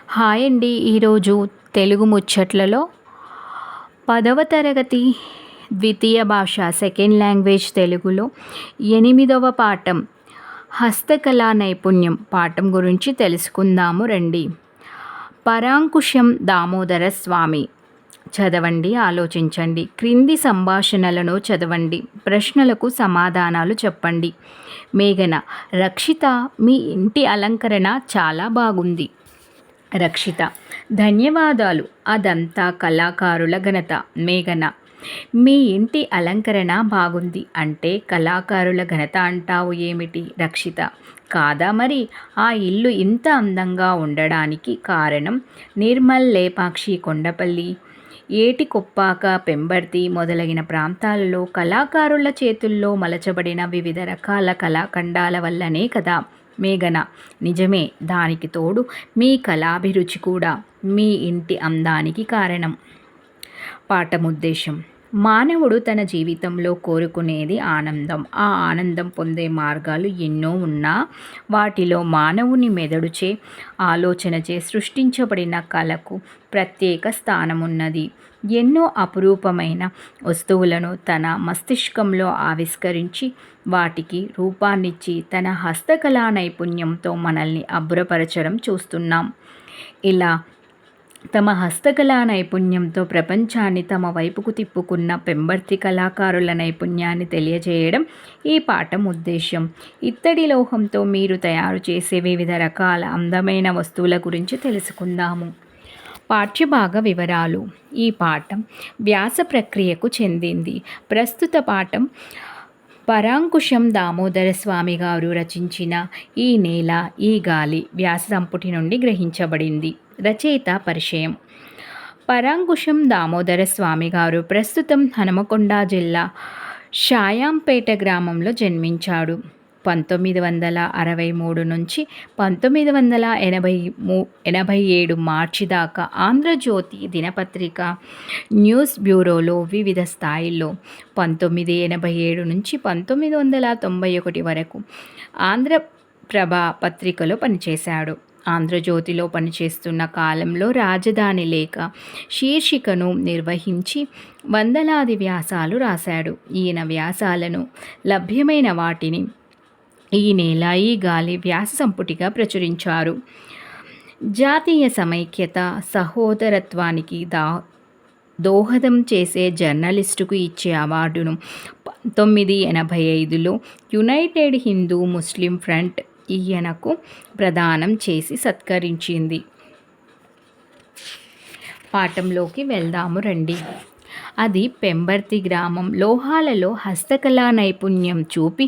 Hi అండి. ఈరోజు తెలుగు ముచ్చట్లలో 10వ తరగతి ద్వితీయ భాష సెకండ్ లాంగ్వేజ్ తెలుగులో 8వ పాఠం హస్తకళా నైపుణ్యం పాఠం గురించి తెలుసుకుందాము రండి. పరాంకుశం దామోదర స్వామి. చదవండి, ఆలోచించండి. క్రింది సంభాషణలను చదవండి. ప్రశ్నలకు సమాధానాలు చెప్పండి. మేఘన: రక్షిత, మీ ఇంటి అలంకరణ చాలా బాగుంది. రక్షిత: ధన్యవాదాలు, అదంతా కళాకారుల ఘనత. మేఘన: మీ ఇంటి అలంకరణ బాగుంది అంటే కళాకారుల ఘనత అంటావు ఏమిటి? రక్షిత: కాదా మరి, ఆ ఇల్లు ఇంత అందంగా ఉండడానికి కారణం నిర్మల్, లేపాక్షి, కొండపల్లి, ఏటికొప్పాక, పెంబర్తి మొదలైన ప్రాంతాలలో కళాకారుల చేతుల్లో మలచబడిన వివిధ రకాల కళాఖండాల వల్లనే కదా. మేఘన: నిజమే, దానికి తోడు మీ కళాభిరుచి కూడా మీ ఇంటి అందానికి కారణం. పాఠముద్దేశం: మానవుడు తన జీవితంలో కోరుకునేది ఆనందం. ఆ ఆనందం పొందే మార్గాలు ఎన్నో ఉన్నా వాటిలో మానవుని మెదడుచే, ఆలోచనచే సృష్టించబడిన కళకు ప్రత్యేక స్థానమున్నది. ఎన్నో అపురూపమైన వస్తువులను తన మస్తిష్కంలో ఆవిష్కరించి వాటికి రూపాన్నిచ్చి తన హస్తకళా నైపుణ్యంతో మనల్ని అబ్బురపరచడం చూస్తున్నాం. ఇలా తమ హస్తకళా నైపుణ్యంతో ప్రపంచాన్ని తమ వైపుకు తిప్పుకున్న పెంబర్తి కళాకారుల నైపుణ్యాన్ని తెలియజేయడం ఈ పాఠం ఉద్దేశ్యం. ఇత్తడి లోహంతో మీరు తయారు చేసే వివిధ రకాల అందమైన వస్తువుల గురించి తెలుసుకుందాము. పాఠ్యభాగ వివరాలు. ఈ పాఠం వ్యాస ప్రక్రియకు చెందింది. ప్రస్తుత పాఠం పరాంకుశం దామోదర స్వామి గారు రచించిన ఈ నేల ఈ గాలి వ్యాస సంపుటి నుండి గ్రహించబడింది. రచయిత పరిచయం. పరాంకుశం దామోదర స్వామి గారు ప్రస్తుతం హనుమకొండ జిల్లా షాయాంపేట గ్రామంలో జన్మించాడు. 1963 నుంచి 1987 మార్చి దాకా ఆంధ్రజ్యోతి దినపత్రిక న్యూస్ బ్యూరోలో వివిధ స్థాయిల్లో, 1987 నుంచి 1991 వరకు ఆంధ్రప్రభ పత్రికలో పనిచేశాడు. ఆంధ్రజ్యోతిలో పనిచేస్తున్న కాలంలో రాజధాని లేఖ శీర్షికను నిర్వహించి వందలాది వ్యాసాలు రాశాడు. ఈయన వ్యాసాలను లభ్యమైన వాటిని ఈ నేల ఈ గాలి వ్యాస సంపుటిగా ప్రచురించారు. జాతీయ సమైక్యత, సహోదరత్వానికి దోహదం చేసే జర్నలిస్టుకు ఇచ్చే అవార్డును 1985లో యునైటెడ్ హిందూ ముస్లిం ఫ్రంట్ ఈయనకు ప్రదానం చేసి సత్కరించింది. పాఠంలోకి వెళ్దాము రండి. అది పెంబర్తి గ్రామం. లోహాలలో హస్తకళా నైపుణ్యం చూపి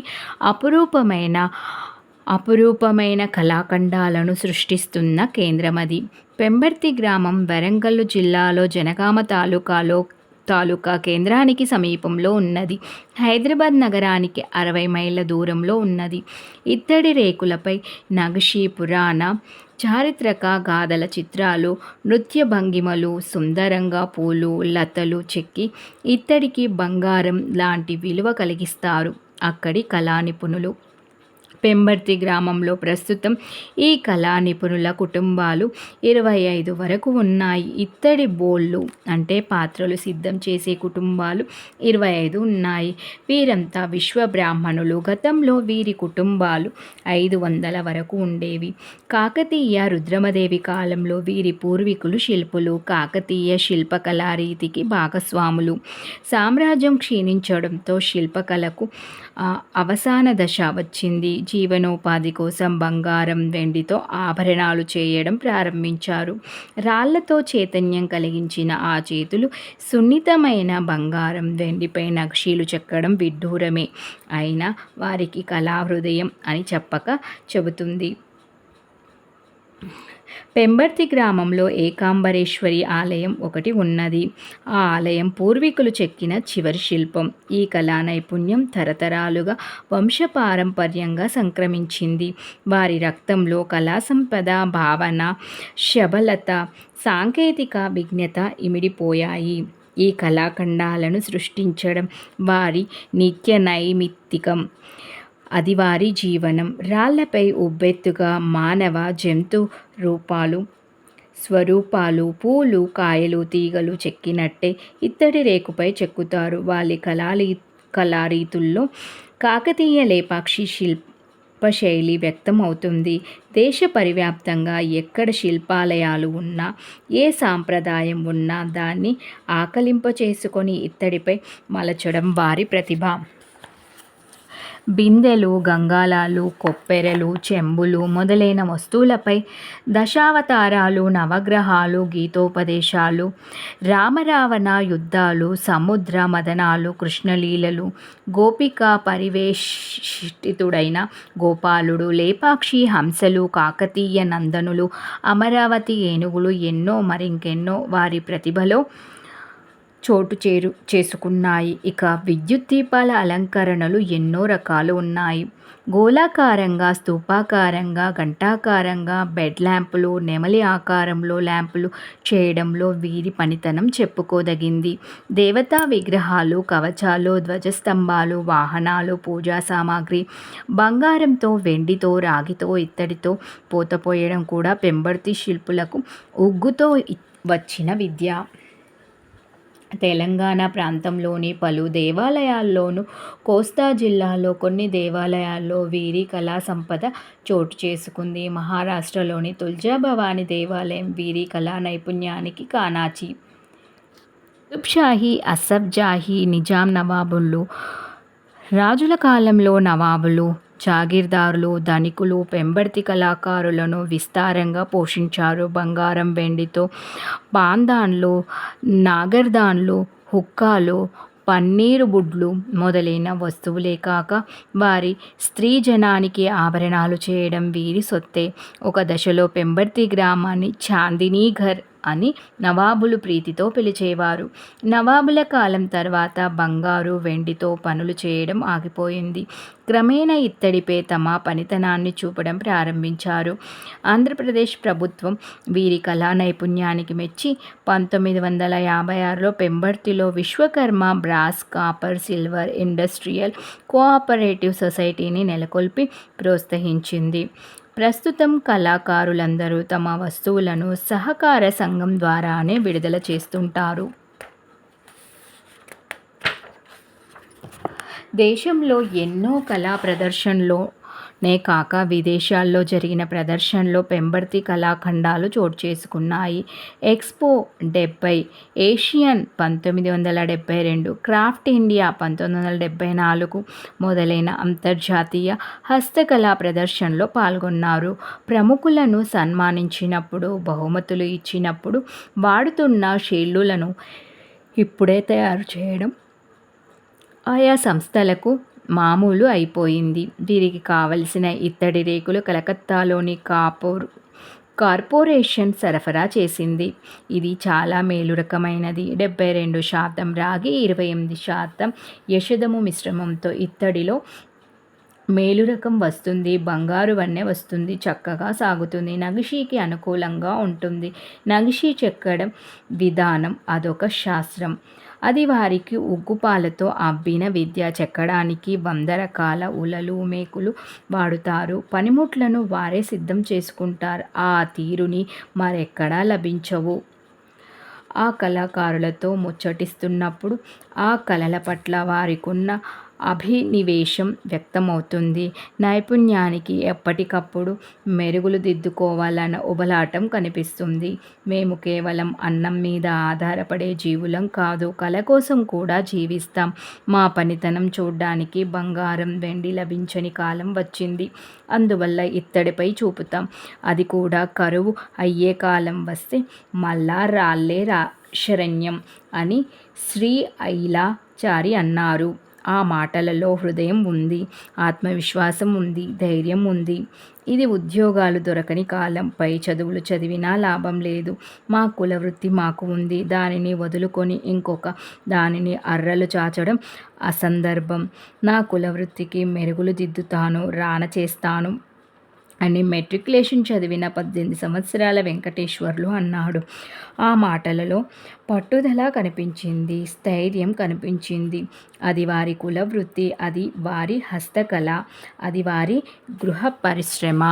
అపురూపమైన కళాఖండాలను సృష్టిస్తున్న కేంద్రమది. పెంబర్తి గ్రామం వరంగల్ జిల్లాలో జనగామ తాలూకా కేంద్రానికి సమీపంలో ఉన్నది. హైదరాబాద్ నగరానికి 60 మైళ్ళ దూరంలో ఉన్నది. ఇత్తడి రేకులపై నగిషీ, పురాణ, చారిత్రక గాథల చిత్రాలు, నృత్య భంగిమలు, సుందరంగా పూలు, లతలు చెక్కి ఇత్తడికి బంగారం లాంటి విలువ కలిగిస్తారు అక్కడి కళా నిపుణులు. పెంబర్తి గ్రామంలో ప్రస్తుతం ఈ కళా నిపుణుల కుటుంబాలు 25 వరకు ఉన్నాయి. ఇత్తడి బోళ్ళు అంటే పాత్రలు సిద్ధం చేసే కుటుంబాలు 25 ఉన్నాయి. వీరంతా విశ్వబ్రాహ్మణులు. గతంలో వీరి కుటుంబాలు 500 వరకు ఉండేవి. కాకతీయ రుద్రమదేవి కాలంలో వీరి పూర్వీకులు శిల్పులు. కాకతీయ శిల్పకళా రీతికి భాగస్వాములు. సామ్రాజ్యం క్షీణించడంతో శిల్పకళకు అవసాన దశ వచ్చింది. జీవనోపాధి కోసం బంగారం, వెండితో ఆభరణాలు చేయడం ప్రారంభించారు. రాళ్లతో చైతన్యం కలిగించిన ఆ చేతులు సున్నితమైన బంగారం, వెండిపై నక్షీలు చెక్కడం విడ్డూరమే అయినా వారికి కళా హృదయం అని చెబుతుంది. పెంబర్తి గ్రామంలో ఏకాంబరేశ్వరి ఆలయం ఒకటి ఉన్నది. ఆ ఆలయం పూర్వీకులు చెక్కిన చివరి శిల్పం. ఈ కళా నైపుణ్యం తరతరాలుగా వంశపారంపర్యంగా సంక్రమించింది. వారి రక్తంలో కళా సంపద, భావన, శబలత, సాంకేతిక విజ్ఞత ఇమిడిపోయాయి. ఈ కళాఖండాలను సృష్టించడం వారి నిత్య నైమిత్తికం. అది వారి జీవనం. రాళ్లపై ఉబ్బెత్తుగా మానవ, జంతు రూపాలు స్వరూపాలు, పూలు, కాయలు, తీగలు చెక్కినట్టే ఇత్తడి రేకుపై చెక్కుతారు. వాళ్ళ కళారీతుల్లో కాకతీయ లేపాక్షి శిల్పశైలి వ్యక్తం అవుతుంది. దేశ పరివ్యాప్తంగా ఎక్కడ శిల్పాలయాలు ఉన్నా, ఏ సాంప్రదాయం ఉన్నా దాన్ని ఆకలింపచేసుకొని ఇత్తడిపై మలచడం వారి ప్రతిభ. బిందెలు, గంగాళాలు, కొప్పెరలు, చెంబులు మొదలైన వస్తువులపై దశావతారాలు, నవగ్రహాలు, గీతోపదేశాలు, రామరావణ యుద్ధాలు, సముద్ర మదనాలు, కృష్ణలీలలు, గోపికా పరివేష్టితుడైన గోపాలుడు, లేపాక్షి హంసలు, కాకతీయ నందనులు, అమరావతి ఏనుగులు, ఎన్నో మరింకెన్నో వారి ప్రతిభలో చోటు చేసుకున్నాయి. ఇక విద్యుత్ దీపాల అలంకరణలు ఎన్నో రకాలు ఉన్నాయి. గోళాకారంగా, స్తూపాకారంగా, ఘంటాకారంగా, బెడ్ ల్యాంపులు, నెమలి ఆకారంలో ల్యాంపులు చేయడంలో వీరి పనితనం చెప్పుకోదగింది. దేవతా విగ్రహాలు, కవచాలు, ధ్వజస్తంభాలు, వాహనాలు, పూజా సామాగ్రి బంగారంతో, వెండితో, రాగితో, ఇత్తడితో పోతపోయడం కూడా పెంబర్తి శిల్పులకు ఉగ్గుతో వచ్చిన విద్య. తెలంగాణ ప్రాంతంలోని పలు దేవాలయాల్లోనూ, కోస్తా జిల్లాలో కొన్ని దేవాలయాల్లో వీరి కళా సంపద చోటు చేసుకుంది. మహారాష్ట్రలోని తుల్జాభవాని దేవాలయం వీరి కళా నైపుణ్యానికి కానాచి. కుతుబ్షాహీ, అసఫ్జాహీ, నిజాం నవాబులు, రాజుల కాలంలో నవాబులు, జాగీర్దారులు, ధనికులు పెంబర్తి కళాకారులను విస్తారంగా పోషించారు. బంగారం, వెండితో పాందాన్లు, నాగర్దాన్లు, హుక్కాలు, పన్నీరు బుడ్లు మొదలైన వస్తువులే కాక వారి స్త్రీ జనానికి ఆభరణాలు చేయడం వీరి సొత్తే. ఒక దశలో పెంబర్తి గ్రామాన్ని చాందినీఘర్ అని నవాబులు ప్రీతితో పిలిచేవారు. నవాబుల కాలం తర్వాత బంగారు, వెండితో పనులు చేయడం ఆగిపోయింది. క్రమేణా ఇత్తడిపై తమ పనితనాన్ని చూపడం ప్రారంభించారు. ఆంధ్రప్రదేశ్ ప్రభుత్వం వీరి కళా నైపుణ్యానికి మెచ్చి 1956లో పెంబర్తిలో Vishwakarma brass, copper, silver industrial cooperative సొసైటీని నెలకొల్పి ప్రోత్సహించింది. ప్రస్తుతం కళాకారులందరూ తమ వస్తువులను సహకార సంఘం ద్వారానే విడుదల చేస్తుంటారు. దేశంలో ఎన్నో కళా ప్రదర్శనలోనే కాక విదేశాల్లో జరిగిన ప్రదర్శనలో పెంబర్తి కళాఖండాలు చోటు చేసుకున్నాయి. ఎక్స్పో 70, ఏషియన్ 1972, క్రాఫ్ట్ ఇండియా 1974 మొదలైన అంతర్జాతీయ హస్తకళా ప్రదర్శనలో పాల్గొన్నారు. ప్రముఖులను సన్మానించినప్పుడు, బహుమతులు ఇచ్చినప్పుడు వాడుతున్న షేళ్లులను ఇప్పుడే తయారు చేయడం ఆయా సంస్థలకు మామూలు అయిపోయింది. వీరికి కావలసిన ఇత్తడి రేకులు కలకత్తాలోని కార్పొరేషన్ సరఫరా చేసింది. ఇది చాలా మేలు రకమైనది. 72% రాగి, 28% యశోదము మిశ్రమంతో ఇత్తడిలో మేలు రకం వస్తుంది. బంగారు వన్నె వస్తుంది. చక్కగా సాగుతుంది. నగిషీకి అనుకూలంగా ఉంటుంది. నగిషీ చెక్కడం విధానం అదొక శాస్త్రం. అది వారికి ఉగ్గుపాలతో అబ్బిన విద్య. చెక్కడానికి 100 రకాల ఉలలు, మేకులు వాడుతారు. పనిముట్లను వారే సిద్ధం చేసుకుంటారు. ఆ తీరుని మరెక్కడా లభించవు. ఆ కళాకారులతో ముచ్చటిస్తున్నప్పుడు ఆ కళల పట్ల వారికున్న అభినివేశం వ్యక్తమవుతుంది. నైపుణ్యానికి ఎప్పటికప్పుడు మెరుగులు దిద్దుకోవాలన్న ఉబలాటం కనిపిస్తుంది. మేము కేవలం అన్నం మీద ఆధారపడే జీవులం కాదు, కళ కోసం కూడా జీవిస్తాం. మా పనితనం చూడ్డానికి బంగారం, వెండి లభించని కాలం వచ్చింది. అందువల్ల ఇత్తడిపై చూపుతాం. అది కూడా కరువు అయ్యే కాలం వస్తే మళ్ళా రాళ్ళే శరణ్యం అని శ్రీ ఐలాచారి అన్నారు. ఆ మాటలలో హృదయం ఉంది, ఆత్మవిశ్వాసం ఉంది, ధైర్యం ఉంది. ఇది ఉద్యోగాలు దొరకని కాలం. పై చదువులు చదివినా లాభం లేదు. మా కులవృత్తి మాకు ఉంది. దానిని వదులుకొని ఇంకొక దానిని అర్రలు చాచడం అసందర్భం. నా కులవృత్తికి మెరుగులు దిద్దుతాను, రాణ చేస్తాను అని మెట్రికులేషన్ చదివిన 18 సంవత్సరాల వెంకటేశ్వర్లు అన్నాడు. ఆ మాటలలో పట్టుదల కనిపించింది, స్థైర్యం కనిపించింది. అది వారి కులవృత్తి, అది వారి హస్తకళ, అది వారి గృహ పరిశ్రమ.